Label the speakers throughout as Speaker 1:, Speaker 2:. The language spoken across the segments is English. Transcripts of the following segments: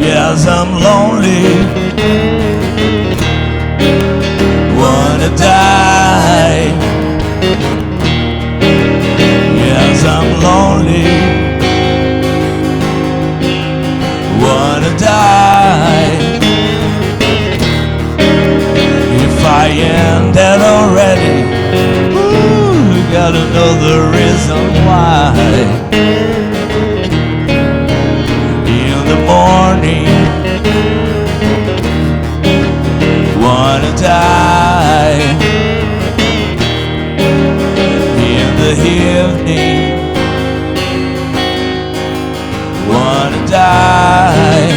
Speaker 1: Yes, I'm lonely, wanna die. Yes, I'm lonely, wanna die. If I am dead already, ooh, gotta know the reason why. In the morning, wanna die. In the evening, wanna die.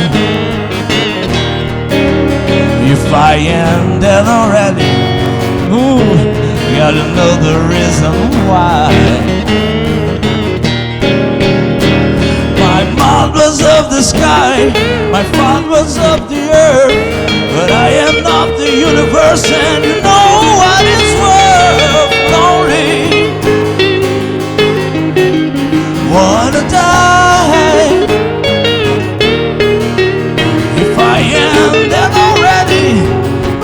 Speaker 1: If I am dead already, ooh, gotta know the reason why. My mom was of the sky, my father was of the earth, but I am not the universe, and you know what it's worth. Lonely, wanna die. If I am dead already,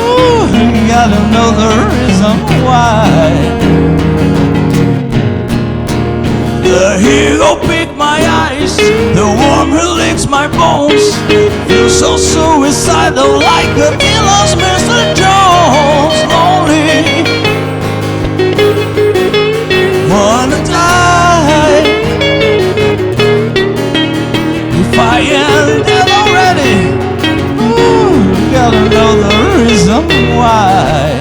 Speaker 1: ooh, you gotta know the reason why. The hero picked my eyes, the worm who licks my bones. Feel so suicidal, like a killer's Mr. Jones. Lonely, wanna die. If I am dead already, ooh, gotta know the reason why.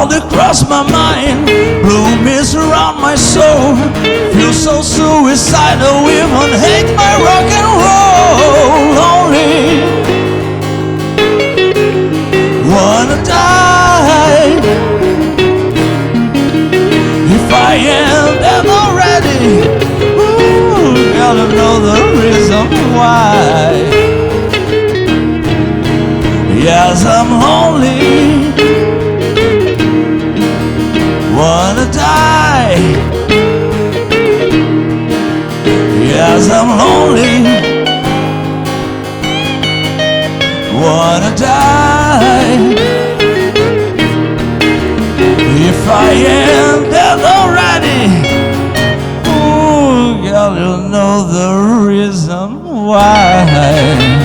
Speaker 1: Across my mind, blue mist around my soul. Feel so suicidal, even hate my rock and roll. Lonely, wanna die. If I am dead already, ooh, gotta know the reason why. Yes, I'm lonely, wanna die. Yes, I'm lonely, wanna die. If I am dead already, ooh, gotta know the reason why.